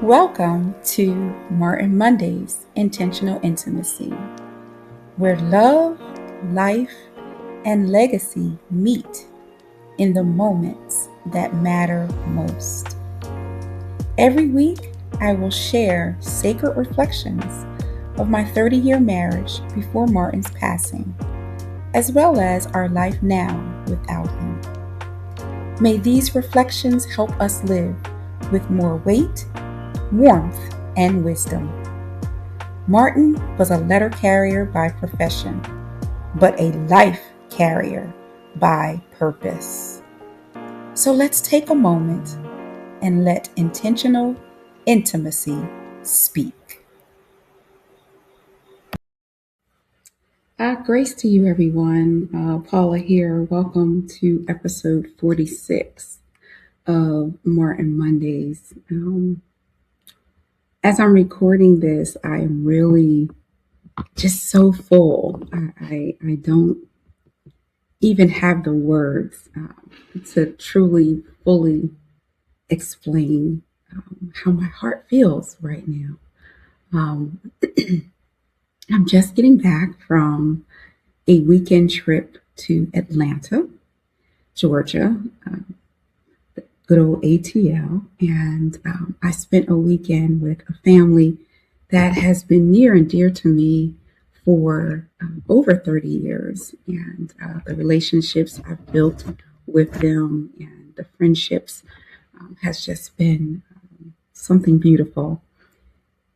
Welcome to Martin Monday's Intentional Intimacy, where love, life, and legacy meet in the moments that matter most. Every week, I will share sacred reflections of my 30-year marriage before Martin's passing, as well as our life now without him. May these reflections help us live with more weight, warmth, and wisdom. Martin was a letter carrier by profession, but a life carrier by purpose. So let's take a moment and let intentional intimacy speak. Grace to you, everyone. Paula here. Welcome to episode 46 of Martin Mondays. As I'm recording this, I am really just so full. I don't even have the words to truly, fully explain how my heart feels right now. I'm just getting back from a weekend trip to Atlanta, Georgia, good old ATL, and I spent a weekend with a family that has been near and dear to me for over 30 years, and the relationships I've built with them and the friendships has just been something beautiful.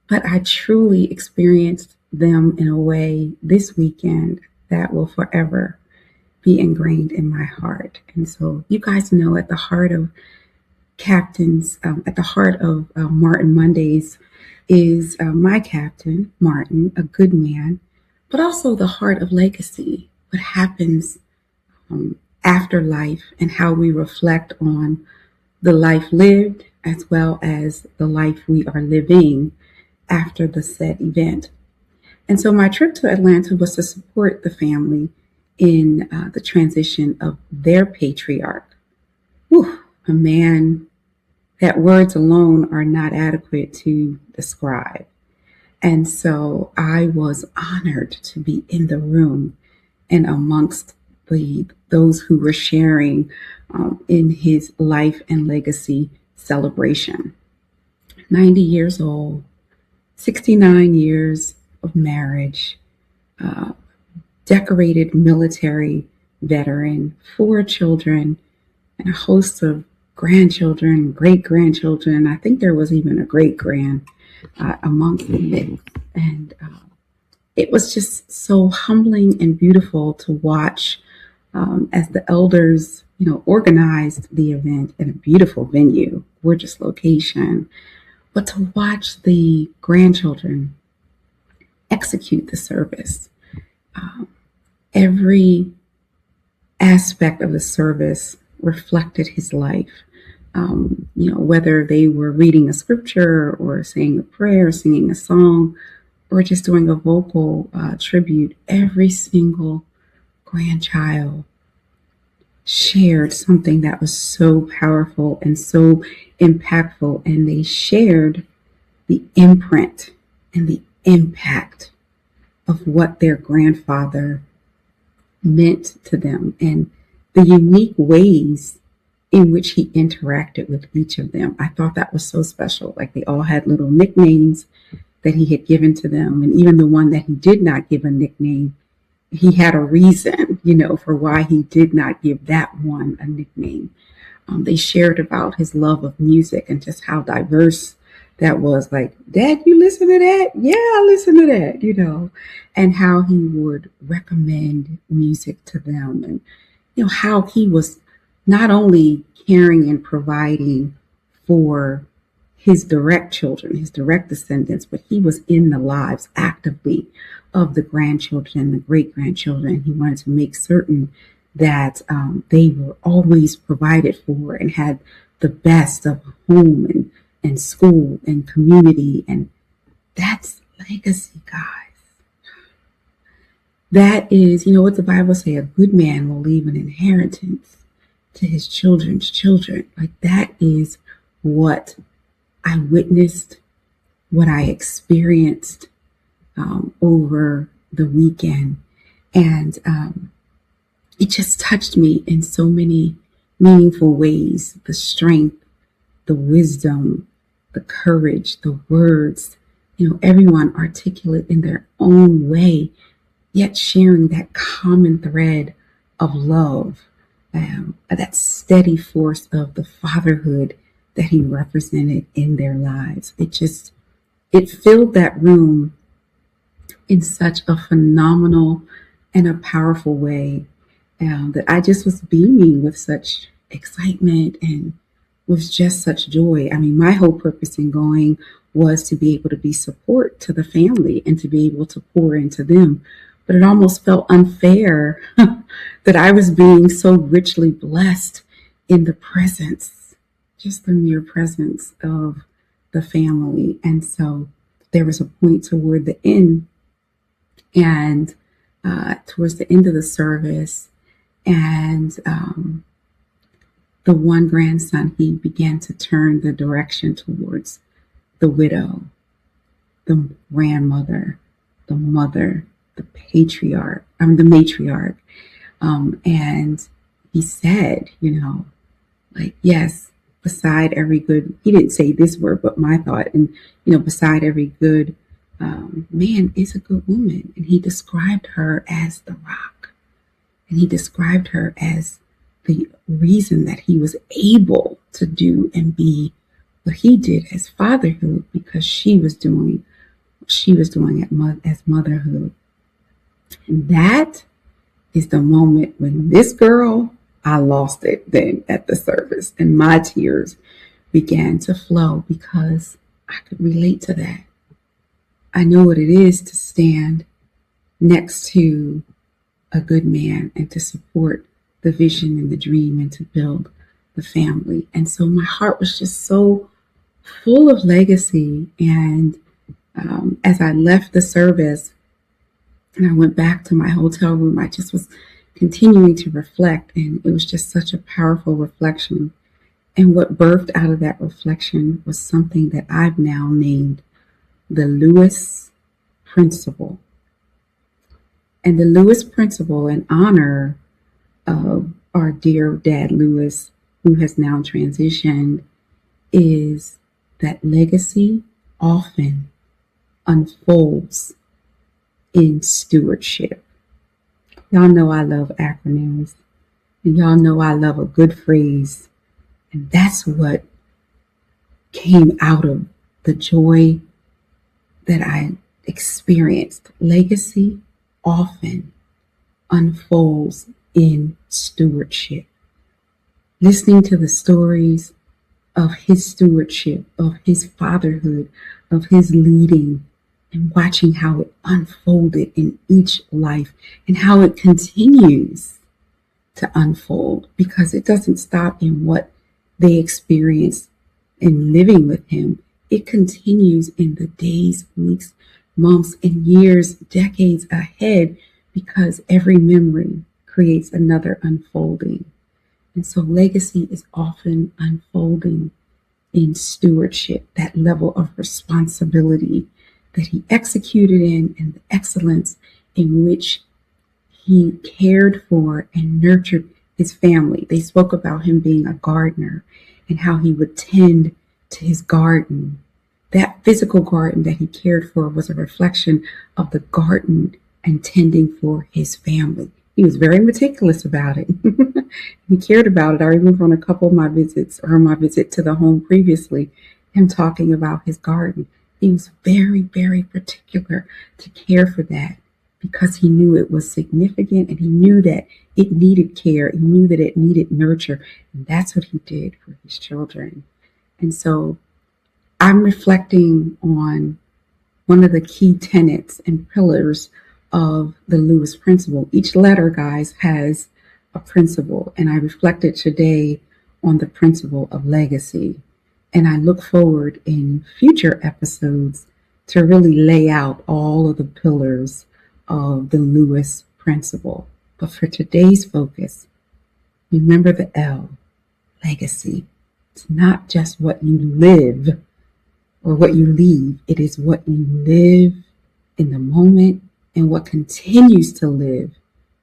But I truly experienced them in a way this weekend that will forever be ingrained in my heart. And so you guys know at the heart of Martin Mondays is my captain, Martin, a good man, but also the heart of legacy, what happens after life and how we reflect on the life lived as well as the life we are living after the said event. And so my trip to Atlanta was to support the family in the transition of their patriarch. A man that words alone are not adequate to describe. And so I was honored to be in the room and amongst those who were sharing in his life and legacy celebration. 90 years old, 69 years of marriage, decorated military veteran, 4 children, and a host of grandchildren, great-grandchildren. I think there was even a great-grand amongst the mix. And it was just so humbling and beautiful to watch as the elders, organized the event in a beautiful venue, gorgeous location, but to watch the grandchildren execute the service. Every aspect of the service reflected his life. Whether they were reading a scripture or saying a prayer, singing a song, or just doing a vocal tribute, every single grandchild shared something that was so powerful and so impactful, and they shared the imprint and the impact of what their grandfather meant to them and the unique ways in which he interacted with each of them. I thought that was so special. Like, they all had little nicknames that he had given to them. And even the one that he did not give a nickname, he had a reason, for why he did not give that one a nickname. They shared about his love of music and just how diverse that was. Like, Dad, you listen to that? Yeah, I listen to that, and how he would recommend music to them, and how he was not only caring and providing for his direct children, his direct descendants, but he was in the lives actively of the grandchildren and the great-grandchildren. He wanted to make certain that they were always provided for and had the best of home and school and community. And that's legacy, guys. That is, what the Bible say, a good man will leave an inheritance to his children's children. Like, that is what I witnessed what I experienced over the weekend. And it just touched me in so many meaningful ways. The strength, the wisdom, the courage, the words, everyone articulate in their own way, yet sharing that common thread of love, that steady force of the fatherhood that he represented in their lives. It filled that room in such a phenomenal and a powerful way, that I just was beaming with such excitement and with just such joy. I mean, my whole purpose in going was to be able to be support to the family and to be able to pour into them. But it almost felt unfair that I was being so richly blessed in the presence, just the mere presence of the family. And so there was a point toward the end, and towards the end of the service, and the one grandson, he began to turn the direction towards the widow, the grandmother, the mother, the matriarch. And he said, like, yes, beside every good, he didn't say this word, but my thought, and, beside every good man is a good woman. And he described her as the rock. And he described her as the reason that he was able to do and be what he did as fatherhood, because she was doing what she was doing as motherhood. And that is the moment when this girl, I lost it then at the service, and my tears began to flow because I could relate to that. I know what it is to stand next to a good man and to support the vision and the dream and to build the family. And so my heart was just so full of legacy. And as I left the service and I went back to my hotel room, I just was continuing to reflect, and it was just such a powerful reflection. And what birthed out of that reflection was something that I've now named the Lewis Principle. And the Lewis Principle, in honor of our dear dad Lewis, who has now transitioned, is that legacy often unfolds in stewardship. Y'all know I love acronyms, and y'all know I love a good phrase. And that's what came out of the joy that I experienced. Legacy often unfolds in stewardship. Listening to the stories of his stewardship, of his fatherhood, of his leading, and watching how it unfolded in each life and how it continues to unfold, because it doesn't stop in what they experienced in living with him. It continues in the days, weeks, months, and years, decades ahead, because every memory creates another unfolding. And so legacy is often unfolding in stewardship, that level of responsibility that he executed in, and the excellence in which he cared for and nurtured his family. They spoke about him being a gardener and how he would tend to his garden. That physical garden that he cared for was a reflection of the garden and tending for his family. He was very meticulous about it. He cared about it. I remember on a couple of my visits, or my visit to the home previously, him talking about his garden. He was very, very particular to care for that, because he knew it was significant, and he knew that it needed care. He knew that it needed nurture. And that's what he did for his children. And so I'm reflecting on one of the key tenets and pillars of the Lewis Principle. Each letter, guys, has a principle, and I reflected today on the principle of legacy. And I look forward in future episodes to really lay out all of the pillars of the Lewis Principle. But for today's focus, remember the L, legacy. It's not just what you live, or what you leave. It is what you live in the moment and what continues to live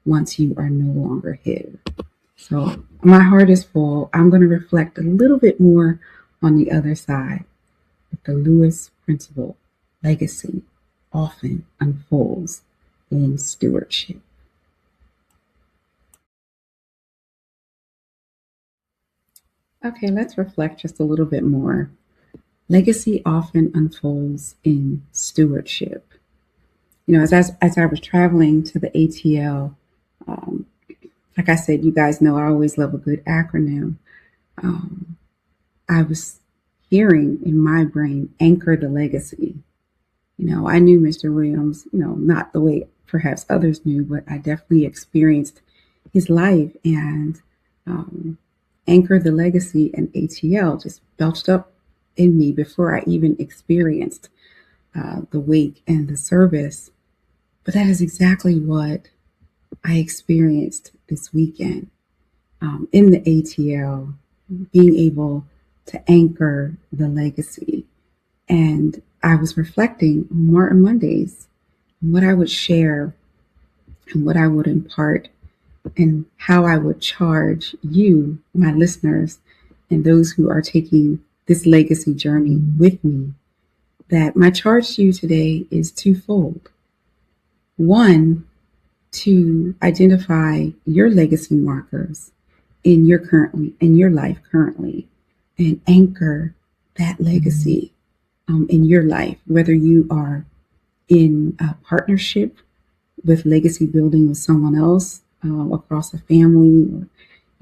once you are no longer here. So my heart is full. I'm going to reflect a little bit more on the other side. But the Lewis principle, legacy, often unfolds in stewardship. Okay, let's reflect just a little bit more. Legacy often unfolds in stewardship. You know, as I was traveling to the ATL, um, like I said, you guys know I always love a good acronym. Um, I was hearing in my brain, anchor the legacy. You know, I knew Mr. Williams, you know, not the way perhaps others knew, but I definitely experienced his life, and um, anchor the legacy and ATL just belched up in me before I even experienced the wake and the service. But that is exactly what I experienced this weekend in the ATL, being able to anchor the legacy. And I was reflecting on Martin Mondays, and what I would share and what I would impart and how I would charge you, my listeners, and those who are taking this legacy journey with me, that my charge to you today is twofold. One, to identify your legacy markers in your life currently, and anchor that legacy in your life, whether you are in a partnership with legacy building with someone else across a family,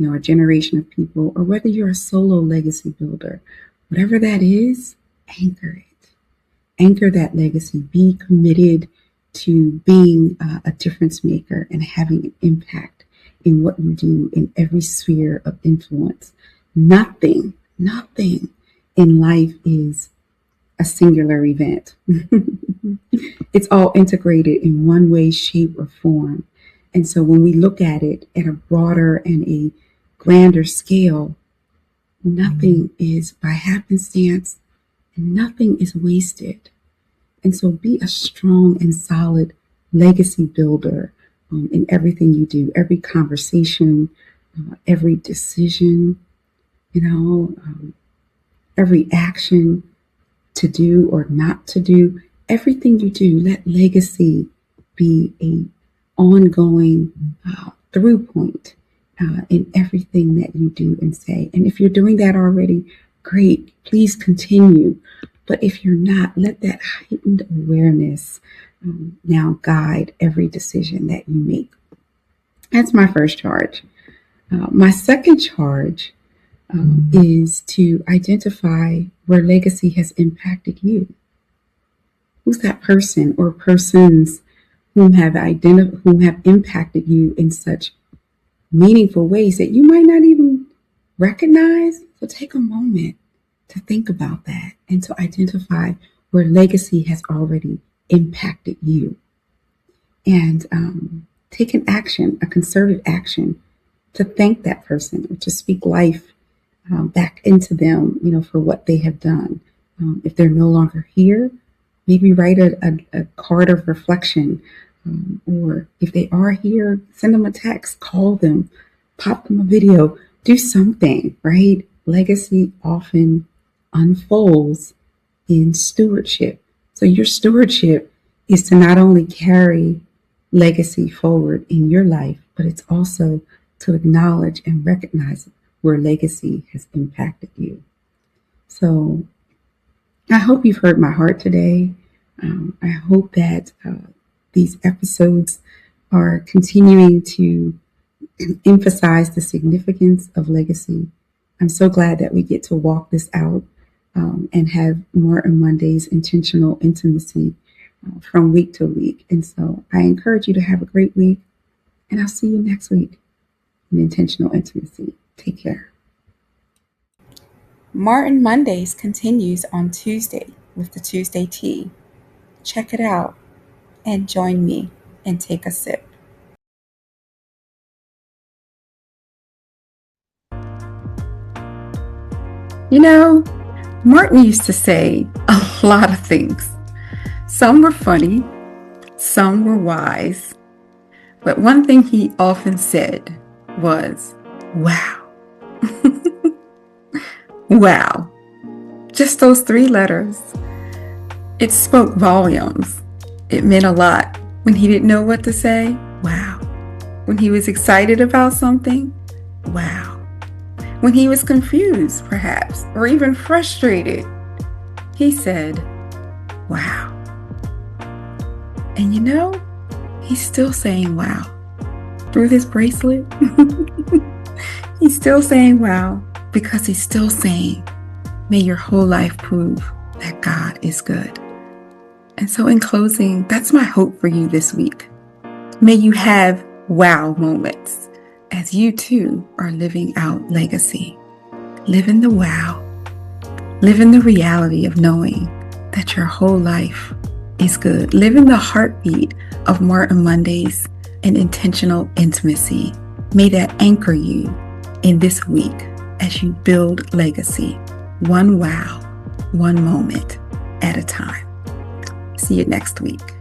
or a generation of people, or whether you're a solo legacy builder. Whatever that is, anchor it. Anchor that legacy. Be committed to being a difference maker and having an impact in what you do in every sphere of influence. Nothing in life is a singular event. It's all integrated in one way, shape, or form. And so when we look at it at a broader and a grander scale, nothing is by happenstance and nothing is wasted. And so be a strong and solid legacy builder in everything you do, every conversation, every decision, every action to do or not to do. Everything you do, let legacy be a ongoing through point in everything that you do and say. And if you're doing that already, great, please continue. But if you're not, let that heightened awareness now guide every decision that you make. That's my first charge. My second charge is to identify where legacy has impacted you. Who's that person or persons whom have impacted you in such meaningful ways that you might not even recognize? So take a moment to think about that and to identify where legacy has already impacted you. And take an action, a concerted action, to thank that person or to speak life back into them, for what they have done. If they're no longer here, maybe write a card of reflection. Or if they are here, send them a text, call them, pop them a video, do something, right? Legacy often unfolds in stewardship. So your stewardship is to not only carry legacy forward in your life, but it's also to acknowledge and recognize where legacy has impacted you. So I hope you've heard my heart today. I hope that these episodes are continuing to emphasize the significance of legacy. I'm so glad that we get to walk this out and have Martin Monday's intentional intimacy from week to week. And so I encourage you to have a great week, and I'll see you next week in intentional intimacy. Take care. Martin Mondays continues on Tuesday with the Tuesday Tea. Check it out and join me and take a sip. Martin used to say, a lot of things. Some were funny, some were wise, but one thing he often said was, wow. Wow. Just those 3 letters. It spoke volumes. It meant a lot. When he didn't know what to say, wow. When he was excited about something, wow. When he was confused, perhaps, or even frustrated, he said, wow. And you know, he's still saying wow. Through this bracelet, he's still saying wow, because he's still saying, may your whole life prove that God is good. And so in closing, that's my hope for you this week. May you have wow moments as you too are living out legacy. Live in the wow. Live in the reality of knowing that your whole life is good. Live in the heartbeat of Martin Mondays and intentional intimacy. May that anchor you in this week as you build legacy, one wow, one moment at a time. See you next week.